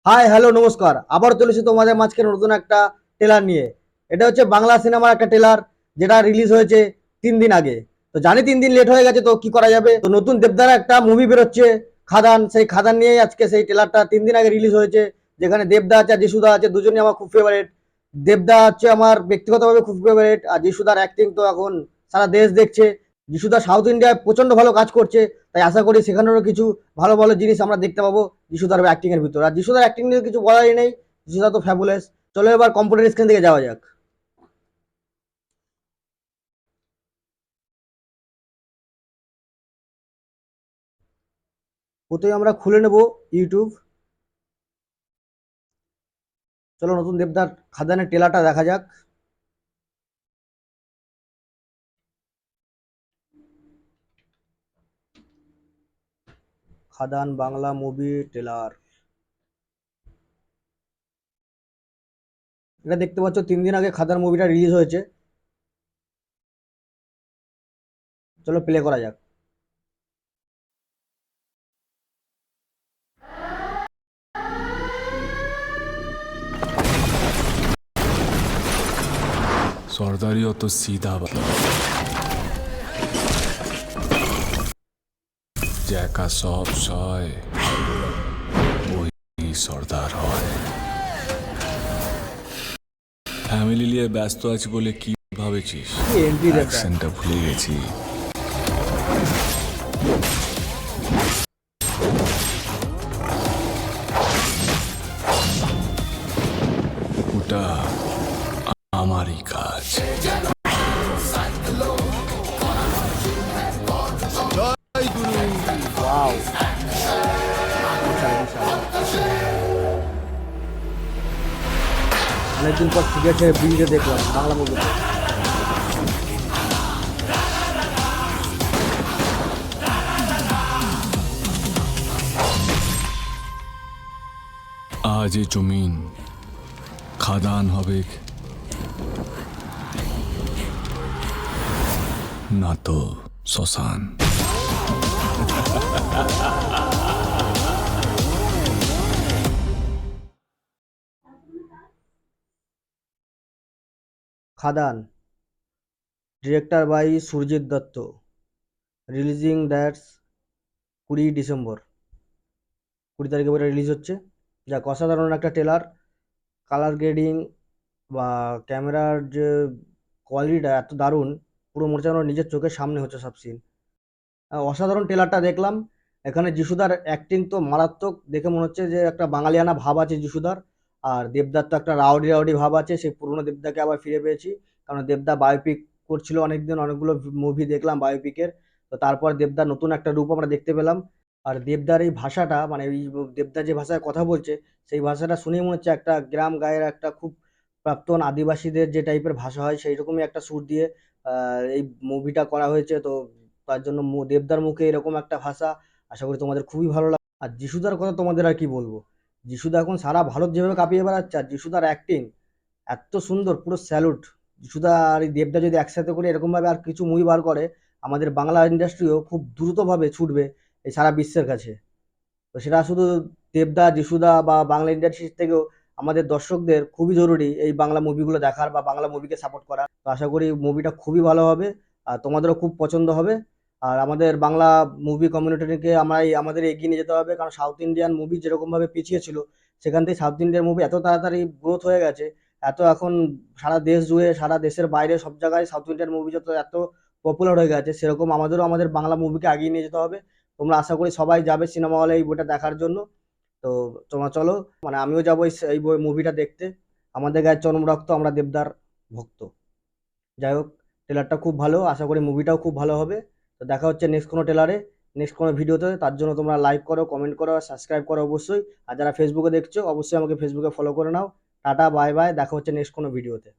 Hi hello নমস্কার, আবার চলেছি তোমাদের মাঝখানে নতুন একটা ট্রেলার নিয়ে। এটা হচ্ছে বাংলা সিনেমার একটা ট্রেলার, যেটা রিলিজ হয়েছে 3 দিন আগে। তো জানি 3 দিন লেট হয়ে গেছে, তো কি করা যাবে। তো নতুন দেবদার একটা মুভি বেরোচ্ছে, খাদান। সেই খাদান নিয়েই আজকে সেই ট্রেলারটা 3 দিন আগে রিলিজ হয়েছে, যেখানে দেবদা আছে আর যিশুদা আছে, দুজনই আমার খুব ফেভারিট। দেবদা হচ্ছে আমার ব্যক্তিগতভাবে খুব ফেভারিট, আর যিশুদার অ্যাক্টিং তো এখন সারা দেশ দেখছে। যিশুদা সাউথ ইন্ডিয়ায় প্রচন্ড ভালো কাজ করছে, তাই আশা করি সেখানেরও কিছু ভালো ভালো জিনিস আমরা দেখতে পাবো যিশুদার অ্যাক্টিং এর ভিতর। আর যিশুদার অ্যাক্টিং নিয়ে কিছু বলারই নেই, যিশুদা তো ফ্যাবুলাস। চলো এবার কম্পিউটার স্ক্রিন থেকে যাওয়া যাক। প্রথমে আমরা খুলে নেব ইউটিউব। চলো নতুন দেবদার খাদানের ট্রেলারটা দেখা যাক। খাদান বাংলা মুভি ট্রেলার, এটা দেখতে পাচ্ছ 3 দিন আগে খাদান মুভিটা রিলিজ হয়েছে। চলো প্লে করা যাক। सरदारी हो तो सीधा बतलाओ। जैका सब सय ওই সর্দার হয়। ফ্যামিলি নিয়ে ব্যস্ত আছি বলে কি ভাবেছিস? কি এন্ট্রি দেখ। অ্যাকসেন্টটা ভুলে গেছি। ওটা আমারই কাজ। ওয়াও, অনেকদিন পর সিরিয়াল ছেড়ে বিজে দেখলাম বাংলা মুভিতে। আজ এই জমিন খাদান হবে না তো শ্মশান। Khadaan, director by Surajit Dutta, releasing dates 20 December, 20 তারিখে বলে রিলিজ হচ্ছে। যাক, অসাধারণ একটা ট্রেলার। কালার গ্রেডিং বা ক্যামেরার যে কোয়ালিটিটা এত দারুণ, পুরো মনে হচ্ছে আমার নিজের চোখের সামনে হচ্ছে সব সিন। অসাধারণ ট্রেলারটা দেখলাম। এখানে যিশুদার অ্যাক্টিং তো মারাত্মক, দেখে মনে হচ্ছে যে একটা বাঙালিয়ানা ভাব আছে যিশুদার। আর দেবদার তো একটা রাউডি রাউডি ভাব আছে, সেই পুরনো দেবদাকে আবার ফিরে পেয়েছি। কারণ দেবদা বায়োপিক করছিল অনেকদিন, অনেকগুলো মুভি দেখলাম বায়োপিকের। তো তারপর দেবদার নতুন একটা রূপ আমরা দেখতে পেলাম। আর দেবদার এই ভাষাটা, মানে এই দেবদা যে ভাষায় কথা বলছে, সেই ভাষাটা শুনেই মনে হচ্ছে একটা গ্রাম গায়ের একটা খুব প্রাক্তন আদিবাসীদের যে টাইপের ভাষা হয়, সেই রকমই একটা সুর দিয়ে এই মুভিটা করা হয়েছে। তো তার জন্য দেবদার মুখে এরকম একটা ভাষা, আশা করি তোমাদের খুবই ভালো লাগে। আর যিশুদার কথা তোমাদের আর কি বলবো, যিশুদা এখন সারা ভারত যেভাবে কাঁপিয়ে বেড়াচ্ছে, আর যিশুদার অ্যাক্টিং এত সুন্দর, পুরো স্যালুট। যিশুদা আর এই দেবদা যদি একসাথে করে এরকম ভাবে আর কিছু মুভি বার করে, আমাদের বাংলা ইন্ডাস্ট্রিও খুব দ্রুতভাবে ছুটবে এই সারা বিশ্বের কাছে। তো সেটা শুধু দেবদা যিশুদা বা বাংলা ইন্ডাস্ট্রি থেকেও আমাদের দর্শকদের খুবই জরুরি এই বাংলা মুভিগুলো দেখার বা বাংলা মুভিকে সাপোর্ট করা। তো আশা করি মুভিটা খুবই ভালো হবে, আর তোমাদেরও খুব পছন্দ হবে। আর আমাদের বাংলা মুভি কমিউনিটিকে আমাদের এগিয়ে নিয়ে যেতে হবে, কারণ সাউথ ইন্ডিয়ান মুভি যেরকম ভাবে পিছিয়ে ছিল, সেখান থেকে সাউথ ইন্ডিয়ান মুভি এত তাড়াতাড়ি গ্রোথ হয়ে গেছে। এত এখন সারা দেশ জুড়ে, সারা দেশের বাইরে সব জায়গায় সাউথ ইন্ডিয়ান মুভি যত এত পপুলার হয়ে গেছে, সেরকম আমাদেরও আমাদের বাংলা মুভিকে এগিয়ে নিয়ে যেতে হবে। তোমরা আশা করি সবাই যাবে সিনেমা হলে এই বইটা দেখার জন্য। তো তোমরা চলো, মানে আমিও যাবো এই বই মুভিটা দেখতে। আমাদের গায়ের চরম রক্ত, আমরা দেবদার ভক্ত। যাই হোক, ট্রেলারটা খুব ভালো, আশা করি মুভিটাও খুব ভালো হবে। তো দেখা হচ্ছে নেক্সট কোনো ট্রেলারে, নেক্সট কোনো ভিডিওতে। তার জন্য তোমরা লাইক করো, কমেন্ট করো, সাবস্ক্রাইব করো অবশ্যই। আর যারা ফেসবুকে দেখছো, অবশ্যই আমাকে ফেসবুকে ফলো করে নাও। টাটা বাই বাই, দেখা হচ্ছে নেক্সট কোনো ভিডিওতে।